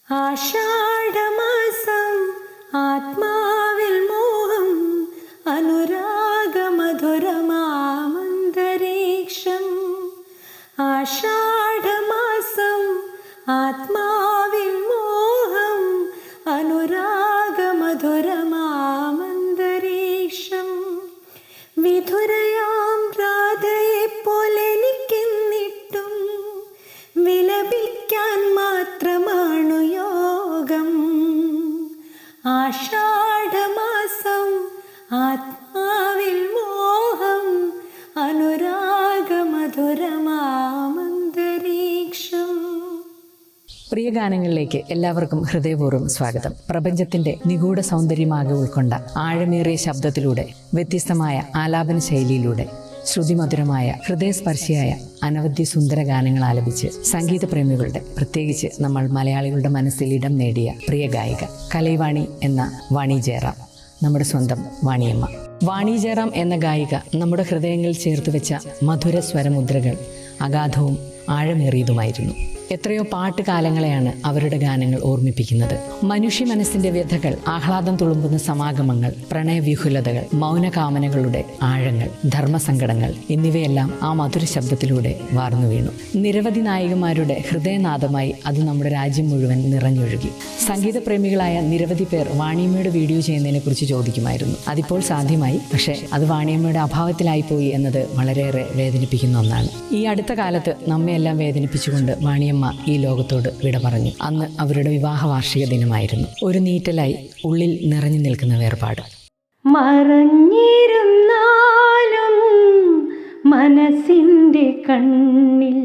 ആഷാഢമാസം ആത്മാവിൽ മോഹം അനുരാഗമധുരമാമന്തരീക്ഷം. ആഷാഢമാസം ആത്മാവിൽ മോഹം അനുരാഗമധുരമാമന്തരീക്ഷം. വിധുരയാം രാധയെപ്പോലെനിക്കെന്നിട്ടും വിലപിക്കാൻ മാത്രമാണു യോഗം. ആഷാഢമാസം ആത്മാവിൽ മോഹം അനുരാഗമധുരമാമന്തരീക്ഷം. പ്രിയ ഗാനങ്ങളിലേക്ക് എല്ലാവർക്കും ഹൃദയപൂർവ്വം സ്വാഗതം. പ്രപഞ്ചത്തിന്റെ നിഗൂഢ സൗന്ദര്യമാകെ ഉൾക്കൊണ്ട ആഴമേറിയ ശബ്ദത്തിലൂടെ, വ്യത്യസ്തമായ ആലാപന ശൈലിയിലൂടെ, ശ്രുതിമധുരമായ ഹൃദയസ്പർശിയായ അനവധി സുന്ദര ഗാനങ്ങൾ ആലപിച്ച് സംഗീത പ്രേമികളുടെ, പ്രത്യേകിച്ച് നമ്മൾ മലയാളികളുടെ മനസ്സിൽ ഇടം നേടിയ പ്രിയ ഗായിക കലൈവാണി എന്ന വാണി ജയറാം, നമ്മുടെ സ്വന്തം വാണിയമ്മ. വാണി ജയറാം എന്ന ഗായിക നമ്മുടെ ഹൃദയങ്ങളിൽ ചേർത്ത് വെച്ച മധുര സ്വരമുദ്രകൾ അഗാധവും ആഴമേറിയതുമായിരുന്നു. എത്രയോ പാട്ടുകാലങ്ങളെയാണ് അവരുടെ ഗാനങ്ങൾ ഓർമ്മിപ്പിക്കുന്നത്. മനുഷ്യ മനസ്സിന്റെ വ്യഥകൾ, ആഹ്ലാദം തുളുമ്പുന്ന സമാഗമങ്ങൾ, പ്രണയവ്യൂഹുലതകൾ, മൗനകാമനകളുടെ ആഴങ്ങൾ, ധർമ്മസങ്കടങ്ങൾ എന്നിവയെല്ലാം ആ മധുര ശബ്ദത്തിലൂടെ വാർന്നു വീണു. നിരവധി നായികമാരുടെ ഹൃദയനാദമായി അത് നമ്മുടെ രാജ്യം മുഴുവൻ നിറഞ്ഞൊഴുകി. സംഗീത പ്രേമികളായ നിരവധി പേർ വാണിയമ്മയുടെ വീഡിയോ ചെയ്യുന്നതിനെ കുറിച്ച് ചോദിക്കുമായിരുന്നു. അതിപ്പോൾ സാധ്യമായി, പക്ഷേ അത് വാണിയമ്മയുടെ അഭാവത്തിലായിപ്പോയി എന്നത് വളരെയേറെ വേദനിപ്പിക്കുന്ന ഒന്നാണ്. ഈ അടുത്ത കാലത്ത് നമ്മയെല്ലാം വേദനിപ്പിച്ചുകൊണ്ട് വാണിയമ്മ ഈ ലോകത്തോട് വിട പറഞ്ഞു. അന്ന് അവരുടെ വിവാഹ വാർഷിക ദിനമായിരുന്നു. ഒരു നീറ്റലായി ഉള്ളിൽ നിറഞ്ഞു നിൽക്കുന്ന വേർപാട്. മറഞ്ഞിരുന്നാലും മനസ്സിൻ്റെ കണ്ണിൽ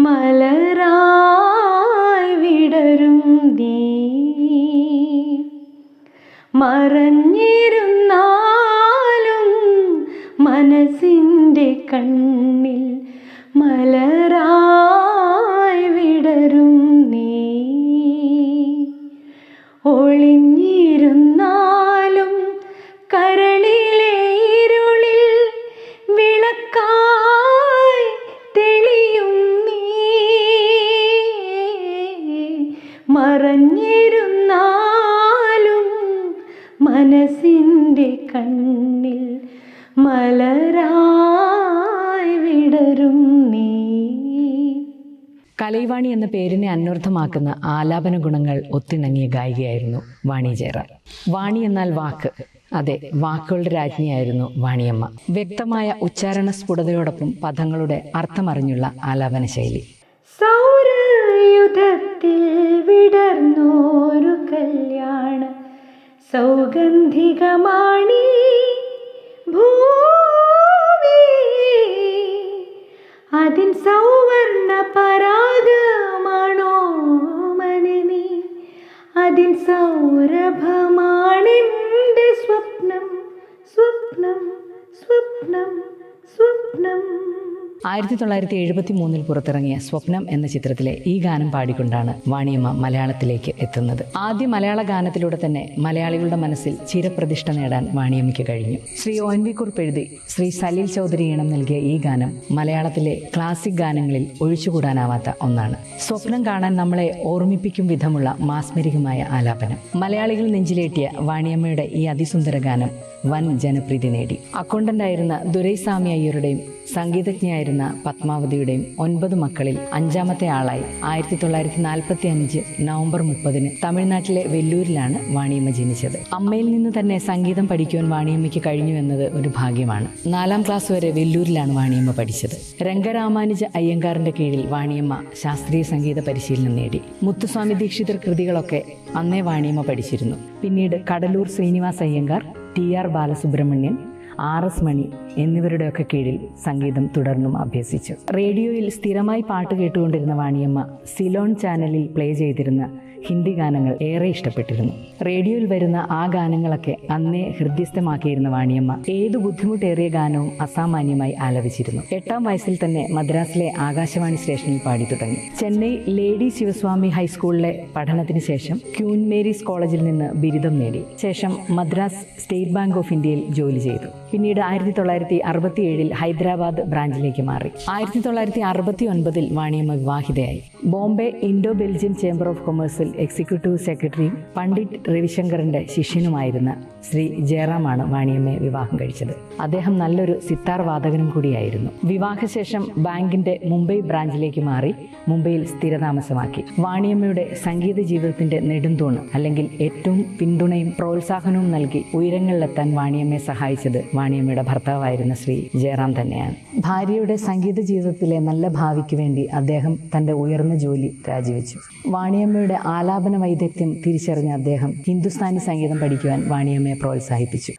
മലരായി വിടരും നീ. മറഞ്ഞിരുന്നാലും മനസ്സിൻ്റെ കണ്ണിൽ മലരായി വിടരും നീ. ഒളിഞ്ഞിരുന്നാലും കരളിലെ ഇരുളിൽ വിളക്കായി തെളിയും നീ. മറഞ്ഞിരുന്നാലും മനസ്സിൻ്റെ കണ്ണിൽ മലരായി വിടരും നീ. കലൈവാണി എന്ന പേരിനെ അന്വർത്ഥമാക്കുന്ന ആലാപന ഗുണങ്ങൾ ഒത്തിണങ്ങിയ ഗായികയായിരുന്നു വാണി ജയറാം. വാണി എന്നാൽ വാക്ക്. അതെ, വാക്കുകളുടെ രാജ്ഞിയായിരുന്നു വാണിയമ്മ. വ്യക്തമായ ഉച്ചാരണ സ്ഫുടതയോടൊപ്പം പദങ്ങളുടെ അർത്ഥമറിഞ്ഞുള്ള ആലാപന ശൈലി. സൗരയുധത്തിൽ വിടർന്നോരു കല്യാണ സൗഗന്ധികമാണി ഭൂമി. അതിൻ സൗവർണ പരാഗമാണോ മനനി, അതിൻ സൗരഭമാണെൻ്റെ സ്വപ്നം സ്വപ്നം സ്വപ്നം സ്വപ്നം. 1973 പുറത്തിറങ്ങിയ സ്വപ്നം എന്ന ചിത്രത്തിലെ ഈ ഗാനം പാടിക്കൊണ്ടാണ് വാണിയമ്മ മലയാളത്തിലേക്ക് എത്തുന്നത്. ആദ്യ മലയാള ഗാനത്തിലൂടെ തന്നെ മലയാളികളുടെ മനസ്സിൽ ചിരപ്രതിഷ്ഠ നേടാൻ വാണിയമ്മയ്ക്ക് കഴിഞ്ഞു. ശ്രീ ONV കുറുപ്പ് എഴുതി ശ്രീ സലീൽ ചൗധരി ഈണം നൽകിയ ഈ ഗാനം മലയാളത്തിലെ ക്ലാസിക് ഗാനങ്ങളിൽ ഒഴിച്ചുകൂടാനാവാത്ത ഒന്നാണ്. സ്വപ്നം കാണാൻ നമ്മളെ ഓർമ്മിപ്പിക്കും വിധമുള്ള മാസ്മരികമായ ആലാപനം. മലയാളികൾ നെഞ്ചിലേറ്റിയ വാണിയമ്മയുടെ ഈ അതിസുന്ദര ഗാനം വൻ ജനപ്രീതി നേടി. അക്കൗണ്ടന്റായിരുന്ന ദുരൈസ്വാമി അയ്യരുടെയും സംഗീതജ്ഞയായിരുന്ന പത്മാവതിയുടെയും 9 മക്കളിൽ 5ാമത്തെ ആളായി 1945 നവംബർ 30 തമിഴ്നാട്ടിലെ വെല്ലൂരിലാണ് വാണിയമ്മ ജനിച്ചത്. അമ്മയിൽ നിന്ന് തന്നെ സംഗീതം പഠിക്കുവാൻ വാണിയമ്മയ്ക്ക് കഴിഞ്ഞു എന്നത് ഒരു ഭാഗ്യമാണ്. 4ാം ക്ലാസ് വരെ വെല്ലൂരിലാണ് വാണിയമ്മ പഠിച്ചത്. രംഗരാമാനുജ അയ്യങ്കാറിന്റെ കീഴിൽ വാണിയമ്മ ശാസ്ത്രീയ സംഗീത പരിശീലനം നേടി. മുത്തുസ്വാമി ദീക്ഷിതർ കൃതികളൊക്കെ അന്നേ വാണിയമ്മ പഠിച്ചിരുന്നു. പിന്നീട് കടലൂർ ശ്രീനിവാസ് അയ്യങ്കാർ, TR ബാലസുബ്രഹ്മണ്യൻ, RS മണി എന്നിവരുടെയൊക്കെ കീഴിൽ സംഗീതം തുടർന്നും അഭ്യസിച്ചു. റേഡിയോയിൽ സ്ഥിരമായി പാട്ട് കേട്ടുകൊണ്ടിരുന്ന വാണിയമ്മ സിലോൺ ചാനലിൽ പ്ലേ ചെയ്തിരുന്ന ഹിന്ദി ഗാനങ്ങൾ ഏറെ ഇഷ്ടപ്പെട്ടിരുന്നു. റേഡിയോയിൽ വരുന്ന ആ ഗാനങ്ങളൊക്കെ അന്നേ ഹൃദ്യസ്ഥമാക്കിയിരുന്ന വാണിയമ്മ ഏതു ബുദ്ധിമുട്ടേറിയ ഗാനവും അസാമാന്യമായി ആലപിച്ചിരുന്നു. 8ാം വയസ്സിൽ തന്നെ മദ്രാസിലെ ആകാശവാണി സ്റ്റേഷനിൽ പാടി തുടങ്ങി. ചെന്നൈ ലേഡി ശിവസ്വാമി ഹൈസ്കൂളിലെ പഠനത്തിന് ശേഷം ക്യൂൻ മേരീസ് കോളേജിൽ നിന്ന് ബിരുദം നേടി. ശേഷം മദ്രാസ് സ്റ്റേറ്റ് ബാങ്ക് ഓഫ് ഇന്ത്യയിൽ ജോലി ചെയ്തു. പിന്നീട് 1967 ഹൈദരാബാദ് ബ്രാഞ്ചിലേക്ക് മാറി. 1969 വാണിയമ്മ വിവാഹിതയായി. Bombay Indo Belgian chamber of കൊമേഴ്സിൽ എക്സിക്യൂട്ടീവ് സെക്രട്ടറിയും പണ്ഡിറ്റ് രവിശങ്കറിന്റെ ശിഷ്യനുമായിരുന്ന ശ്രീ ജയറാമാണ് വാണിയമ്മയെ വിവാഹം കഴിച്ചത്. അദ്ദേഹം നല്ലൊരു സിത്താർ വാദകനും കൂടിയായിരുന്നു. വിവാഹശേഷം ബാങ്കിന്റെ മുംബൈ ബ്രാഞ്ചിലേക്ക് മാറി മുംബൈയിൽ സ്ഥിരതാമസമാക്കി. വാണിയമ്മയുടെ സംഗീത ജീവിതത്തിന്റെ നെടുന്തൂണ് അല്ലെങ്കിൽ ഏറ്റവും പിന്തുണയും പ്രോത്സാഹനവും നൽകി ഉയരങ്ങളിലെത്താൻ വാണിയമ്മയെ സഹായിച്ചത് വാണിയമ്മയുടെ ഭർത്താവായിരുന്ന ശ്രീ ജയറാം തന്നെയാണ്. ഭാര്യയുടെ സംഗീത ജീവിതത്തിലെ നല്ല ഭാവിക്ക് വേണ്ടി അദ്ദേഹം തന്റെ ഉയർന്ന ജോലി രാജിവെച്ചു. വാണിയമ്മയുടെ ആലാപന വൈദഗ്ധ്യം തിരിച്ചറിഞ്ഞ അദ്ദേഹം ഹിന്ദുസ്ഥാനി സംഗീതം പഠിക്കുവാൻ വാണിയമ്മയെ പ്രോത്സാഹിപ്പിച്ചു.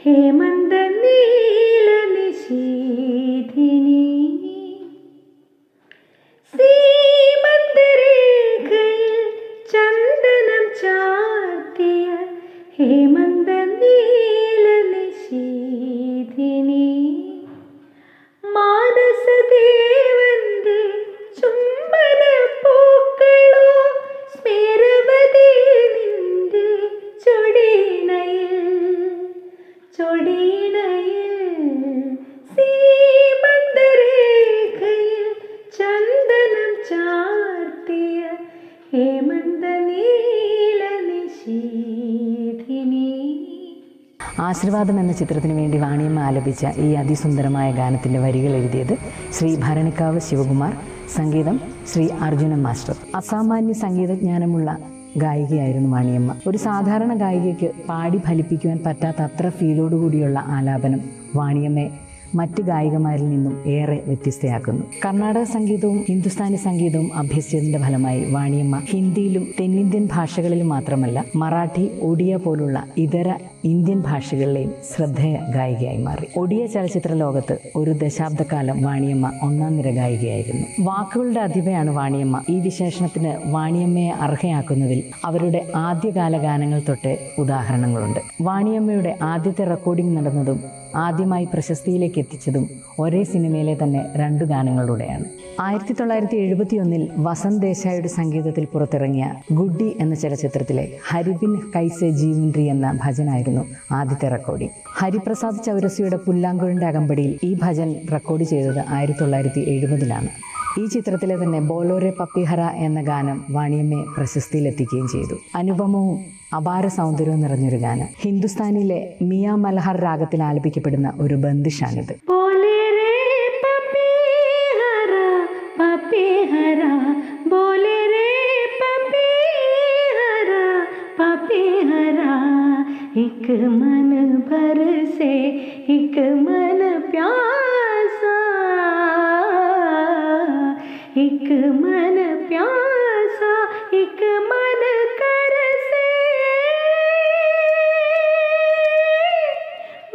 ഹേമന്ത നീല നിശീധിനി സീമന്തരേഖയിൽ ചന്ദനം ചാർത്തിയ ഹേമന്ത നീല നിശീധിനി മാനസദേവന്റെ ചുംബന പൂക്കളോ സ്മേരവതേ നിന്റെ ചൊടിയിണയിൽ സീമന്തരേഖയിൽ ചന്ദനം ചാർത്തിയ ഹേമന്ത നീല നിശീധിനി. ആശീർവാദം എന്ന ചിത്രത്തിന് വേണ്ടി വാണിയമ്മ ആലപിച്ച ഈ അതിസുന്ദരമായ ഗാനത്തിന്റെ വരികൾ എഴുതിയത് ശ്രീ ഭരണിക്കാവ് ശിവകുമാർ, സംഗീതം ശ്രീ അർജുനൻ മാസ്റ്റർ. അസാമാന്യ സംഗീതജ്ഞാനമുള്ള ഗായികയായിരുന്നു വാണിയമ്മ. ഒരു സാധാരണ ഗായികയ്ക്ക് പാടി ഫലിപ്പിക്കുവാൻ പറ്റാത്ത അത്ര ഫീലോടുകൂടിയുള്ള ആലാപനം വാണിയമ്മയെ മറ്റ് ഗായികമാരിൽ നിന്നും ഏറെ വ്യത്യസ്തയാക്കുന്നു. കർണാടക സംഗീതവും ഹിന്ദുസ്ഥാനി സംഗീതവും അഭ്യസിച്ചതിന്റെ ഫലമായി വാണിയമ്മ ഹിന്ദിയിലും തെന്നിന്ത്യൻ ഭാഷകളിലും മാത്രമല്ല മറാഠി, ഒഡിയ പോലുള്ള ഇതര ഇന്ത്യൻ ഭാഷകളിലെയും ശ്രദ്ധേയ ഗായികയായി മാറി. ഒഡിയ ചലച്ചിത്ര ലോകത്ത് ഒരു ദശാബ്ദക്കാലം വാണിയമ്മ ഒന്നാം നിര ഗായികയായിരുന്നു. വാക്കുകളുടെ അധിപയാണ് വാണിയമ്മ. ഈ വിശേഷണത്തിന് വാണിയമ്മയെ അർഹയാക്കുന്നതിൽ അവരുടെ ആദ്യകാല ഗാനങ്ങൾ തൊട്ട് ഉദാഹരണങ്ങളുണ്ട്. വാണിയമ്മയുടെ ആദ്യത്തെ റെക്കോർഡിംഗ് നടന്നതും ആദ്യമായി പ്രശസ്തിയിലേക്ക് എത്തിച്ചതും ഒരേ സിനിമയിലെ തന്നെ 2 ഗാനങ്ങളിലൂടെയാണ്. 1971 വസന്ത് ദേശായിയുടെ സംഗീതത്തിൽ പുറത്തിറങ്ങിയ ഗുഡ്ഡി എന്ന ചലച്ചിത്രത്തിലെ ഹരിബിൻ കൈസെ ജീവൻറി എന്ന ഭജനായിരുന്നു ആദ്യത്തെ റെക്കോർഡിംഗ്. ഹരിപ്രസാദ് ചൗരസിയുടെ പുല്ലാങ്കുഴന്റെ അകമ്പടിയിൽ ഈ ഭജൻ റെക്കോർഡ് ചെയ്തത് 1970 ഈ ചിത്രത്തിലെ തന്നെ ബോലോരെ പപ്പിഹര എന്ന ഗാനം വാണിയമ്മയെ പ്രശസ്തിയിലെത്തിക്കുകയും ചെയ്തു. അനുപമവും അപാര സൗന്ദര്യവും നിറഞ്ഞൊരു ഗാനം. ഹിന്ദുസ്ഥാനിയിലെ മിയ മൽഹാർ രാഗത്തിൽ ആലപിക്കപ്പെടുന്ന ഒരു ബന്ദിഷാണിത്. एक मन भर से एक मन प्यासा, एक मन प्यासा एक मन कर से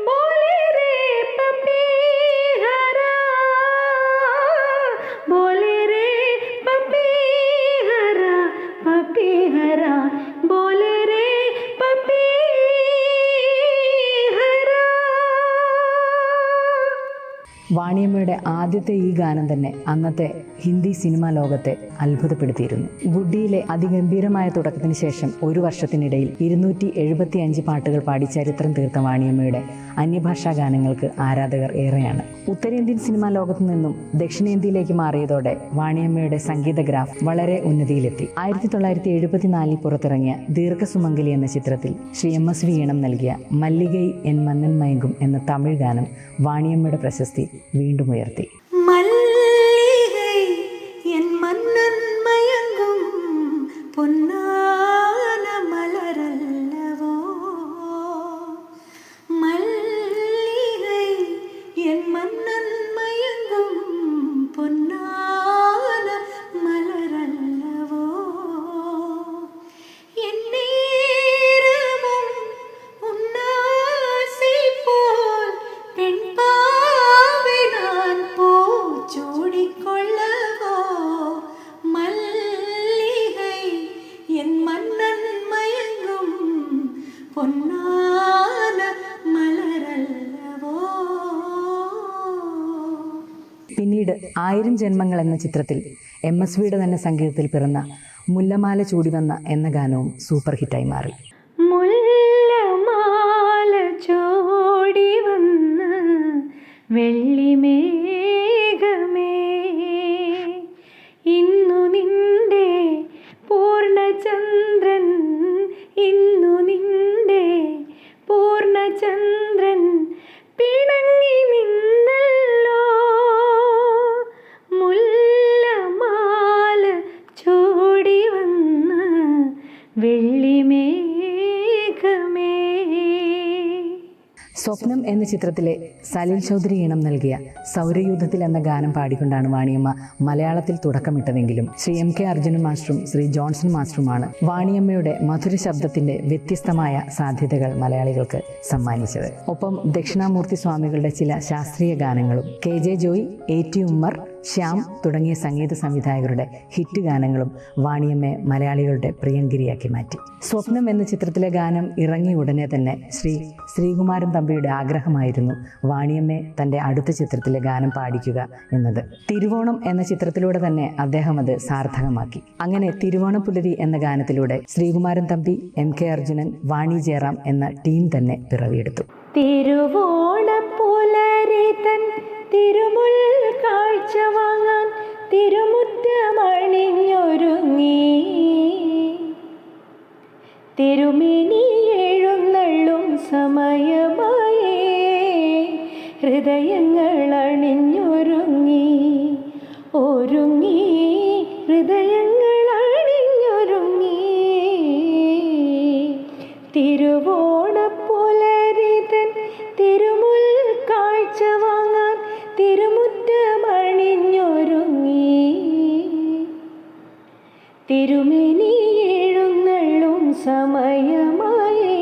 बोले रे पपीहरा, बोले रे पपीहरा, पपीहरा बोले रे पपी. വാണിയമ്മയുടെ ആദ്യത്തെ ഈ ഗാനം തന്നെ അന്നത്തെ ഹിന്ദി സിനിമാ ലോകത്തെ അത്ഭുതപ്പെടുത്തിയിരുന്നു. ഗുഡ്ഡിയിലെ അതിഗംഭീരമായ തുടക്കത്തിന് ശേഷം 1 വർഷത്തിനിടയിൽ 275 പാട്ടുകൾ പാടി ചരിത്രം തീർത്ത വാണിയമ്മയുടെ അന്യഭാഷാ ഗാനങ്ങൾക്ക് ആരാധകർ ഏറെയാണ്. ഉത്തരേന്ത്യൻ സിനിമാ ലോകത്തു നിന്നും ദക്ഷിണേന്ത്യയിലേക്ക് മാറിയതോടെ വാണിയമ്മയുടെ സംഗീത ഗ്രാഫ് വളരെ ഉന്നതിയിലെത്തി. 1974 പുറത്തിറങ്ങിയ ദീർഘസുമംഗലി എന്ന ചിത്രത്തിൽ ശ്രീ MSV ഈണം നൽകിയ മല്ലികൈ എൻ മന്നൻ മയങ്കും എന്ന തമിഴ് ഗാനം വാണിയമ്മയുടെ പ്രശസ്തി വീണ്ടും ഉയർത്തി. മല്ലികൈ എൻ മന്നൻ മയങ്കും പൊന്നാന മലരല്ലവോ, മല്ലികൈ എൻ മന്നൻ മയങ്കും പൊന്നാന മലരല്ലവോ, എന്നേരമും ഉന്നാസை போல் പെൺപാ പൊന്നാന മലരല്ലവോ. പിന്നീട് 1000 ജന്മങ്ങൾ എന്ന ചിത്രത്തിൽ MSVയുടെ തന്നെ സംഗീതത്തിൽ പിറന്ന മുല്ലമാല ചൂടിവന്ന എന്ന ഗാനവും സൂപ്പർ ഹിറ്റായി മാറി. മുല്ലമാല ചൂടി വന്ന് വെള്ളിമേഘമേ, ഇന്നു നിന്റെ പൂർണ്ണചന്ദ്രൻ, ഇന്നു നിന്റെ പൂർണ്ണചന്ദ്രൻ പിണങ്ങി നിന്നല്ലോ. മുല്ലമാല ചൂടി വന്ന് വെള്ളിമേഘമേ. സ്വപ്നം എന്ന ചിത്രത്തിലെ സലിൽ ചൗധരി ഈണം നൽകിയ സൗരയൂഥത്തിൽ എന്ന ഗാനം പാടിക്കൊണ്ടാണ് വാണിയമ്മ മലയാളത്തിൽ തുടക്കമിട്ടതെങ്കിലും ശ്രീ MK അർജുനൻ മാസ്റ്ററും ശ്രീ ജോൺസൺ മാസ്റ്ററുമാണ് വാണിയമ്മയുടെ മധുര ശബ്ദത്തിന്റെ വ്യത്യസ്തമായ സാധ്യതകൾ മലയാളികൾക്ക് സമ്മാനിച്ചത്. ഒപ്പം ദക്ഷിണാമൂർത്തി സ്വാമികളുടെ ചില ശാസ്ത്രീയ ഗാനങ്ങളും KJ ജോയ്, AT ഉമ്മർ, ശ്യാം തുടങ്ങിയ സംഗീത സംവിധായകരുടെ ഹിറ്റ് ഗാനങ്ങളും വാണിയമ്മയെ മലയാളികളുടെ പ്രിയങ്കരിയാക്കി മാറ്റി. സ്വപ്നം എന്ന ചിത്രത്തിലെ ഗാനം ഇറങ്ങിയ ഉടനെ തന്നെ ശ്രീകുമാരൻ തമ്പിയുടെ ആഗ്രഹമായിരുന്നു വാണിയമ്മയെ തൻ്റെ അടുത്ത ചിത്രത്തിലെ ഗാനം പാടിക്കുക എന്നത്. തിരുവോണം എന്ന ചിത്രത്തിലൂടെ തന്നെ അദ്ദേഹം അത് സാർത്ഥകമാക്കി. അങ്ങനെ തിരുവോണപ്പുലരി എന്ന ഗാനത്തിലൂടെ ശ്രീകുമാരൻ തമ്പി, MK അർജുനൻ, വാണി ജയറാം എന്ന ടീം തന്നെ പിറവിയെടുത്തു. തിരുവോണപ്പുലരി തൻ തിരുമുൽ കാഴ്ച വാങ്ങാൻ തിരുമുറ്റമണിഞ്ഞൊരുങ്ങി, തിരുമേനി എഴുന്നള്ളും സമയമായേ ഹൃദയങ്ങൾ അണിഞ്ഞൊരുങ്ങി, ഒരുങ്ങി ഹൃദയങ്ങൾ അണിഞ്ഞൊരുങ്ങി. തിരുവോണപ്പുലരി തൻ തിരുമുൽ കാഴ്ച വാങ്ങാൻ തിരുമുറ്റമണിഞ്ഞൊരുങ്ങി, തിരുമേനി എഴുന്നള്ളും സമയമായേ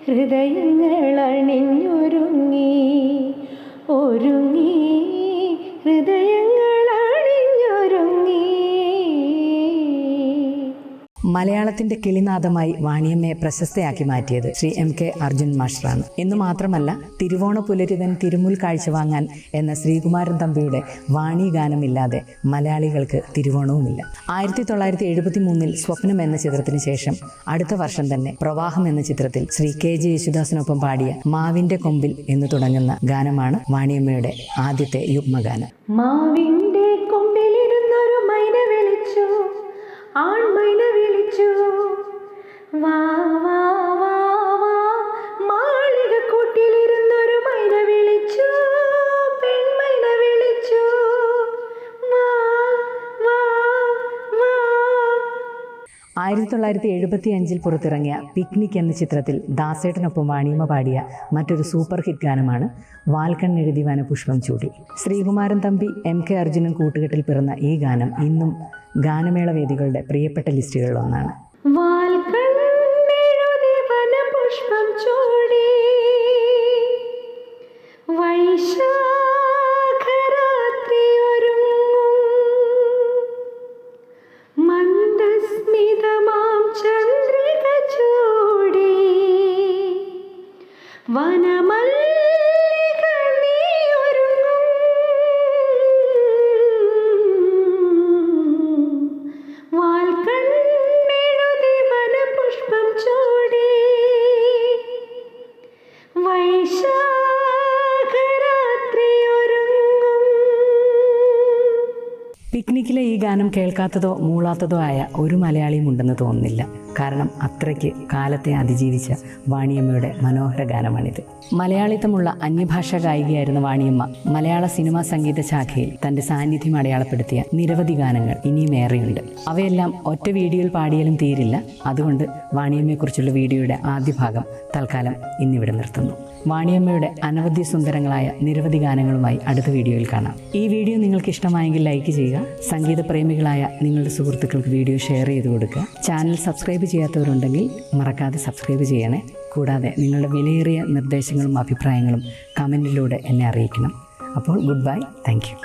ഹൃദയങ്ങൾ അണിഞ്ഞൊരുങ്ങി, ഒരുങ്ങി ഹൃദയങ്ങൾ അണിഞ്ഞൊരുങ്ങി. മലയാളത്തിന്റെ കിളിനാദമായി വാണിയമ്മയെ പ്രശസ്തയാക്കി മാറ്റിയത് ശ്രീ MK അർജുൻ മാസ്റ്ററാണ്. എന്നു മാത്രമല്ല, തിരുവോണപ്പുലരിതൻ തിരുമുൽ കാഴ്ച വാങ്ങാൻ എന്ന ശ്രീകുമാരൻ തമ്പിയുടെ വാണി ഗാനമില്ലാതെ മലയാളികൾക്ക് തിരുവോണവുമില്ല. 1973 സ്വപ്നം എന്ന ചിത്രത്തിന് ശേഷം അടുത്ത വർഷം തന്നെ പ്രവാഹം എന്ന ചിത്രത്തിൽ ശ്രീ KJ യേശുദാസിനൊപ്പം പാടിയ മാവിന്റെ കൊമ്പിൽ എന്ന് തുടങ്ങുന്ന ഗാനമാണ് വാണിയമ്മയുടെ ആദ്യത്തെ യുഗ്മഗാനം. മാവിന്റെ കൊമ്പിലിരുന്നൊരു മൈന വിളിച്ചു, ആൺമൈന വിളിച്ചു, വാ വാ വാ വാ. മാളികക്കൂട്ടിലിരുന്നൊരു മൈന വിളിച്ചു, പെൺമൈന വിളിച്ചു, വാ വാ വാ. 1975 പുറത്തിറങ്ങിയ പിക്നിക് എന്ന ചിത്രത്തിൽ ദാസേട്ടനൊപ്പം വാണിയമ്മ പാടിയ മറ്റൊരു സൂപ്പർ ഹിറ്റ് ഗാനമാണ് വാൽക്കണ്ണെഴുതി വനപുഷ്പം ചൂടി. ശ്രീകുമാരൻ തമ്പി, MK അർജുനൻ കൂട്ടുകെട്ടിൽ പിറന്ന ഈ ഗാനം ഇന്നും ഗാനമേള വേദികളുടെ പ്രിയപ്പെട്ട ലിസ്റ്റുകളിലൊന്നാണ്. വാൽക്കണ്ണെഴുതി വനപുഷ്പം ചൂടി, വൈശാഖരാത്രി ഒരുങ്ങും, മന്ദസ്മിതമാം ചന്ദ്രിക ചൂടി, വനമല്ലിക നീ ഒരുങ്ങും, വാൽക്കണ്ണെഴുതി വനപുഷ്പം ചൂടി, വൈശാഖരാത്രി ഒരുങ്ങും. പിക്നിക്കിലെ ഈ ഗാനം കേൾക്കാത്തതോ മൂളാത്തതോ ആയ ഒരു മലയാളിയും ഉണ്ടെന്ന് തോന്നുന്നില്ല. കാരണം അത്രയ്ക്ക് കാലത്തെ അതിജീവിച്ച വാണിയമ്മയുടെ മനോഹര ഗാനമാണിത്. മലയാളിത്തമുള്ള അന്യഭാഷാ ഗായികയായിരുന്ന വാണിയമ്മ മലയാള സിനിമാ സംഗീത ശാഖയിൽ തൻ്റെ സാന്നിധ്യം അടയാളപ്പെടുത്തിയ നിരവധി ഗാനങ്ങൾ ഇനിയും ഏറെയുണ്ട്. അവയെല്ലാം ഒറ്റ വീഡിയോയിൽ പാടിയാലും തീരില്ല. അതുകൊണ്ട് വാണിയമ്മയെക്കുറിച്ചുള്ള വീഡിയോയുടെ ആദ്യ ഭാഗം തൽക്കാലം ഇന്നിവിടെ നിർത്തുന്നു. വാണിയമ്മയുടെ അനവധി സുന്ദരങ്ങളായ നിരവധി ഗാനങ്ങളുമായി അടുത്ത വീഡിയോയിൽ കാണാം. ഈ വീഡിയോ നിങ്ങൾക്ക് ഇഷ്ടമായെങ്കിൽ ലൈക്ക് ചെയ്യുക. സംഗീത പ്രേമികളായ നിങ്ങളുടെ സുഹൃത്തുക്കൾക്ക് വീഡിയോ ഷെയർ ചെയ്ത് കൊടുക്കുക. ചാനൽ സബ്സ്ക്രൈബ് ചെയ്യാത്തവരുണ്ടെങ്കിൽ മറക്കാതെ സബ്സ്ക്രൈബ് ചെയ്യണേ. കൂടാതെ നിങ്ങളുടെ വിലയേറിയ നിർദ്ദേശങ്ങളും അഭിപ്രായങ്ങളും കമൻറ്റിലൂടെ എന്നെ അറിയിക്കണം. അപ്പോൾ ഗുഡ് ബൈ, താങ്ക് യു.